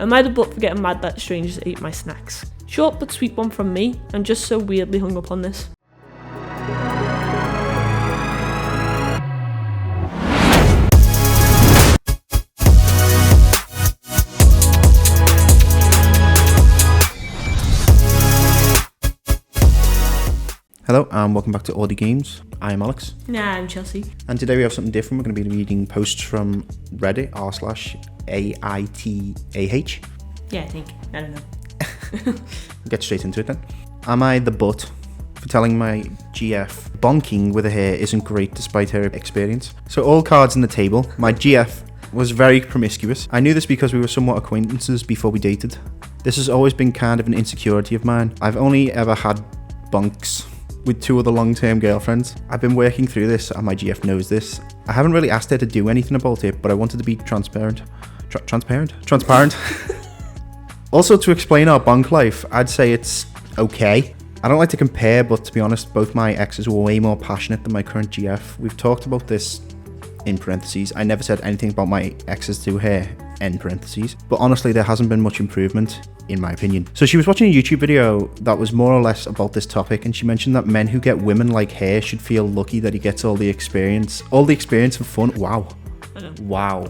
Am I the butt for getting mad that strangers ate my snacks? Short but sweet one from me. I'm just so weirdly hung up on this. Hello and welcome back to Audi Games. I'm Alex. Nah, I'm Chelsea. And today we have something different. We're going to be reading posts from Reddit r/AITAH. Yeah, I think. I don't know. We'll get straight into it then. Am I the butt for telling my GF bonking with her hair isn't great despite her experience? So all cards on the table. My GF was very promiscuous. I knew this because we were somewhat acquaintances before we dated. This has always been kind of an insecurity of mine. I've only ever had bonks with 2 other long-term girlfriends. I've been working through this and my GF knows this. I haven't really asked her to do anything about it, but I wanted to be transparent. Transparent? Also, to explain our bonk life, I'd say it's okay. I don't like to compare, but to be honest, both my exes were way more passionate than my current GF. We've talked about this in parentheses. I never said anything about my exes to her, end parentheses. But honestly, there hasn't been much improvement, in my opinion. So she was watching a YouTube video that was more or less about this topic, and she mentioned that men who get women like her should feel lucky that he gets all the experience and fun. Wow. I know. Wow.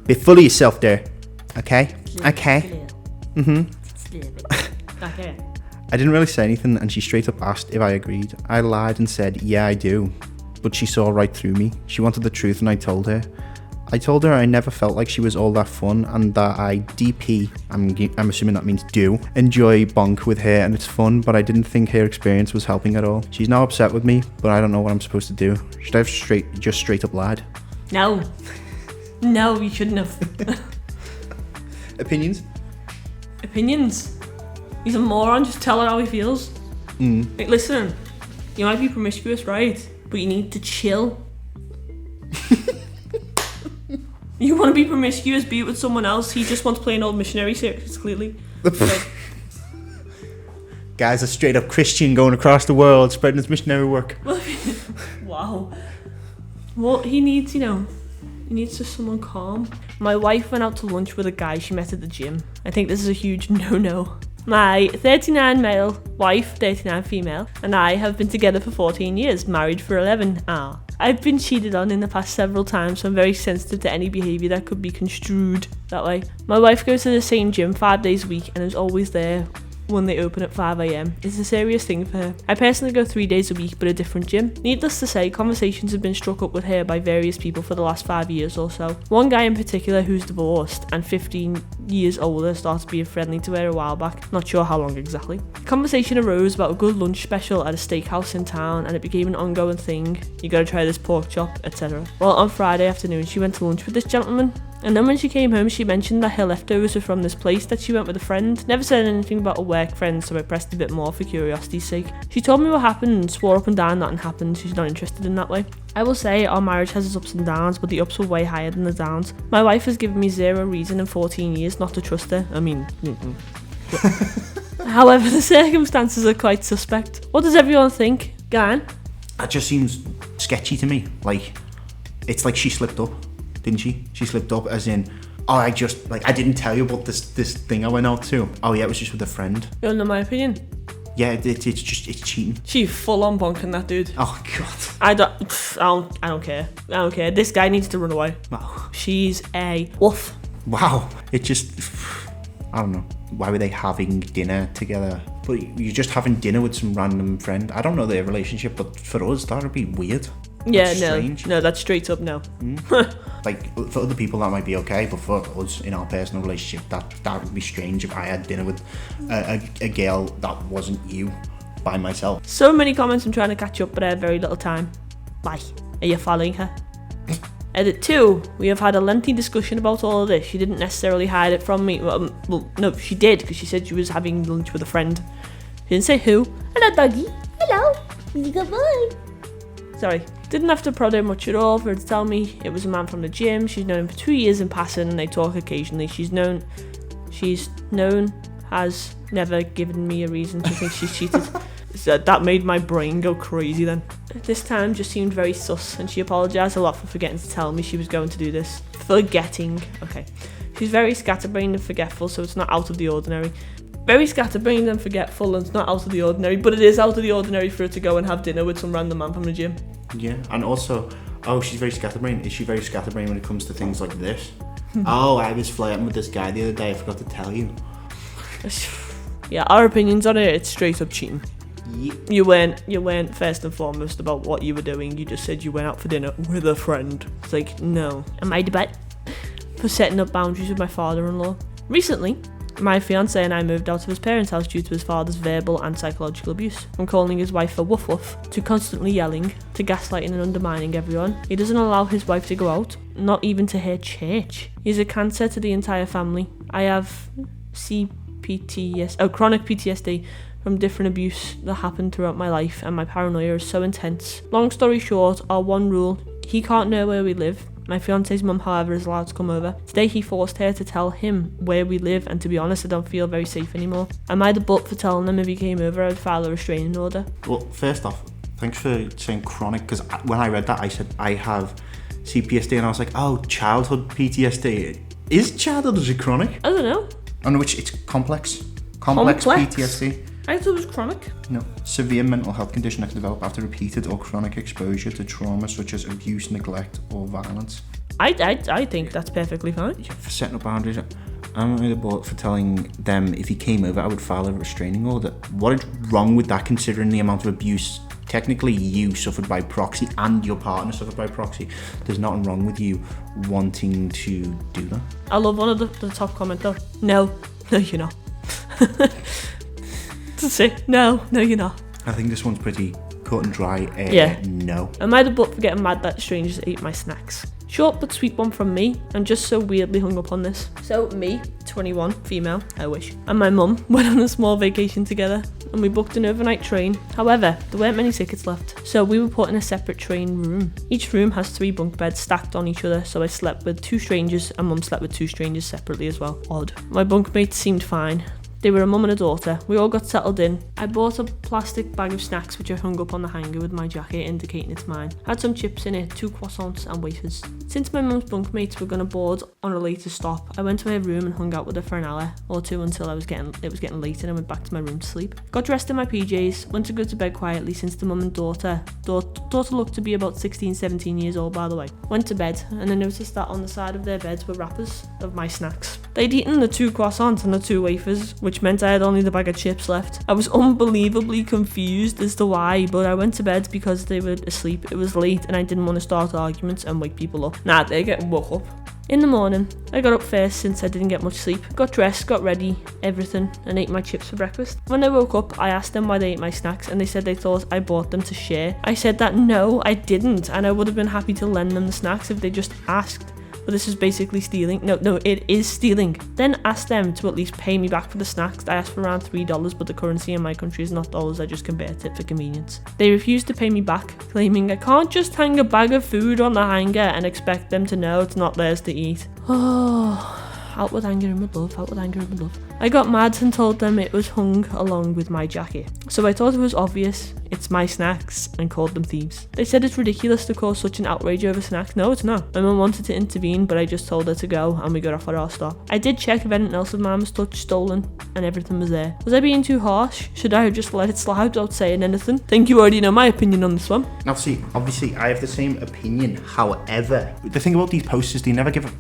Be full of yourself there. Okay? Okay. Okay. I didn't really say anything, and she straight up asked if I agreed. I lied and said, yeah, I do. But she saw right through me. She wanted the truth, and I told her. I told her I never felt like she was all that fun, and that I DP, I'm assuming that means do, enjoy bonk with her and it's fun, but I didn't think her experience was helping at all. She's now upset with me, but I don't know what I'm supposed to do. Should I have just straight up lied? No, you shouldn't have. Opinions? He's a moron, just tell her how he feels. Mm. Like, listen, you might be promiscuous, right? But you need to chill. You want to be promiscuous, be it with someone else. He just wants plain old missionary sex, clearly. Guy's a straight up Christian going across the world spreading his missionary work. Wow. Well, he needs just someone calm. My wife went out to lunch with a guy she met at the gym. I think this is a huge no-no. My 39 male wife, 39 female, and I have been together for 14 years, married for 11. I've been cheated on in the past several times, so I'm very sensitive to any behaviour that could be construed that way. My wife goes to the same gym 5 days a week and is always there when they open at 5 a.m. It's a serious thing for her. I personally go 3 days a week, but a different gym. Needless to say, conversations have been struck up with her by various people for the last 5 years or so. One guy in particular who's divorced and 15 years older started being friendly to her a while back. Not sure how long exactly. The conversation arose about a good lunch special at a steakhouse in town, and it became an ongoing thing. You gotta try this pork chop, etc. Well, on Friday afternoon, she went to lunch with this gentleman. And then when she came home, she mentioned that her leftovers were from this place that she went with a friend. Never said anything about a work friend, so I pressed a bit more for curiosity's sake. She told me what happened and swore up and down nothing happened. She's not interested in that way. I will say our marriage has its ups and downs, but the ups were way higher than the downs. My wife has given me zero reason in 14 years not to trust her. However, the circumstances are quite suspect. What does everyone think? Go on. That just seems sketchy to me. Like, it's like she slipped up. Didn't she? She slipped up as in, I didn't tell you about this thing I went out to. Oh yeah, it was just with a friend. You don't know my opinion? Yeah, it's cheating. She full on bonking that dude. Oh god. I don't care. This guy needs to run away. Wow. She's a wolf. Wow. It just, I don't know. Why were they having dinner together? But you're just having dinner with some random friend. I don't know their relationship, but for us, that would be weird. Yeah, no, that's straight up no. Like, for other people that might be okay, but for us in our personal relationship, that would be strange if I had dinner with a girl that wasn't you by myself. So many comments, I'm trying to catch up, but I have very little time. Why? Are you following her? Edit 2. We have had a lengthy discussion about all of this. She didn't necessarily hide it from me. Well, no, she did, because she said she was having lunch with a friend. She didn't say who. Hello, doggy. Hello. Good boy. Sorry. Didn't have to prod her much at all for her to tell me it was a man from the gym. She's known him for 2 years in passing, and they talk occasionally. She's known, has never given me a reason to think she's cheated. So that made my brain go crazy then. This time just seemed very sus, and she apologised a lot for forgetting to tell me she was going to do this. Forgetting. Okay. She She's very scatterbrained and forgetful, so it's not out of the ordinary. Very scatterbrained and forgetful, and it's not out of the ordinary, but it is out of the ordinary for her to go and have dinner with some random man from the gym. Yeah, and also, she's very scatterbrained. Is she very scatterbrained when it comes to things like this? I was flirting with this guy the other day, I forgot to tell you. Yeah, our opinions on it, it's straight up cheating. Yep. You weren't first and foremost about what you were doing. You just said you went out for dinner with a friend. It's like, no. Am I the bad for setting up boundaries with my father-in-law? Recently, my fiance and I moved out of his parents' house due to his father's verbal and psychological abuse. From calling his wife a woof woof, to constantly yelling, to gaslighting and undermining everyone. He doesn't allow his wife to go out, not even to her church. He's a cancer to the entire family. I have chronic PTSD from different abuse that happened throughout my life, and my paranoia is so intense. Long story short, our one rule, he can't know where we live. My fiance's mum, however, is allowed to come over. Today he forced her to tell him where we live, and to be honest, I don't feel very safe anymore. Am I the butt for telling them if he came over I would file a restraining order? Well, first off, thanks for saying chronic, because when I read that I said I have CPSD, and I was like, childhood PTSD. Is childhood, is it chronic? I don't know. On which it's complex PTSD. I thought it was chronic. No. Severe mental health condition that can develop after repeated or chronic exposure to trauma such as abuse, neglect, or violence. I think that's perfectly fine. Yeah, for setting up boundaries. I'm really bored for telling them if he came over I would file a restraining order. What is wrong with that, considering the amount of abuse? Technically you suffered by proxy and your partner suffered by proxy. There's nothing wrong with you wanting to do that. I love one of the top comment though. No, you're not. That's it. No, you're not. I think this one's pretty cut and dry. Yeah. No. Am I the butt for getting mad that strangers ate my snacks? Short but sweet one from me. I'm just so weirdly hung up on this. So me, 21, female, I wish, and my mum went on a small vacation together, and we booked an overnight train. However, there weren't many tickets left, so we were put in a separate train room. Each room has 3 bunk beds stacked on each other, so I slept with 2 strangers, and mum slept with 2 strangers separately as well. Odd. My bunkmates seemed fine. They were a mum and a daughter. We all got settled in. I bought a plastic bag of snacks which I hung up on the hanger with my jacket indicating it's mine. Had some chips in it, 2 croissants and wafers. Since my mum's bunkmates were going to board on a later stop, I went to her room and hung out with her for an hour or 2 until it was getting late and I went back to my room to sleep. Got dressed in my PJs, went to go to bed quietly since the mum and daughter looked to be about 16, 17 years old by the way. Went to bed and I noticed that on the side of their beds were wrappers of my snacks. They'd eaten the 2 croissants and the 2 wafers, which meant I had only the bag of chips left. I was unbelievably confused as to why, but I went to bed because they were asleep. It was late and I didn't want to start arguments and wake people up. Nah, they're getting woke up. In the morning, I got up first since I didn't get much sleep. Got dressed, got ready, everything, and ate my chips for breakfast. When I woke up, I asked them why they ate my snacks and they said they thought I bought them to share. I said that no, I didn't, and I would have been happy to lend them the snacks if they just asked. But this is basically stealing. No, it is stealing. Then asked them to at least pay me back for the snacks. I asked for around $3, but the currency in my country is not dollars. I just convert it for convenience. They refused to pay me back, claiming I can't just hang a bag of food on the hanger and expect them to know it's not theirs to eat. Oh, out with anger and with love, out with anger and with love. I got mad and told them it was hung along with my jacket. So I thought it was obvious, it's my snacks, and called them thieves. They said it's ridiculous to cause such an outrage over snacks. No, it's not. My mum wanted to intervene, but I just told her to go and we got off at our stop. I did check if anything else of mine was touched, stolen, and everything was there. Was I being too harsh? Should I have just let it slide without saying anything? Think you already know my opinion on this one. Now see, obviously I have the same opinion. However, the thing about these posters, they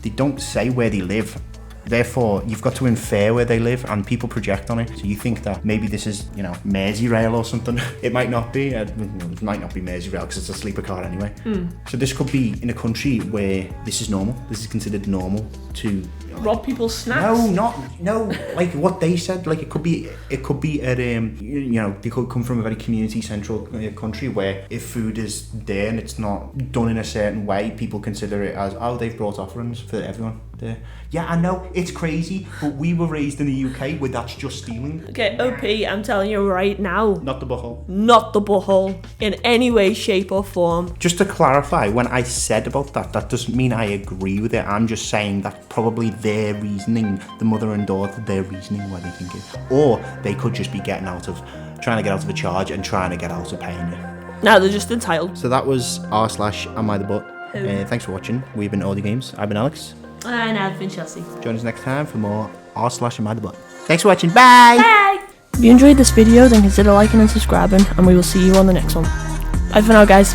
don't say where they live. Therefore, you've got to infer where they live, and people project on it. So you think that maybe this is, Merseyrail or something. It might not be. It might not be Merseyrail because it's a sleeper car anyway. So this could be in a country where this is normal. This is considered normal to rob people's snacks. No. Like what they said. Like it could be at they could come from a very community central country where if food is there and it's not done in a certain way, people consider it as they've brought offerings for everyone there. Yeah, I know it's crazy, but we were raised in the UK where that's just stealing. Okay, OP, I'm telling you right now. Not the butthole. Not the butthole in any way, shape or form. Just to clarify, when I said about that doesn't mean I agree with it. I'm just saying that probably their reasoning, the mother and daughter, their reasoning why they think it. Or they could just be trying to get out of a charge and trying to get out of paying it. No, they're just entitled. So that was r/am I the butt. Thanks for watching. We've been Audio Games. I've been Alex. And I've been Chelsea. Join us next time for more r/am_the_butt. Thanks for watching. Bye! Bye! If you enjoyed this video, then consider liking and subscribing, and we will see you on the next one. Bye for now, guys.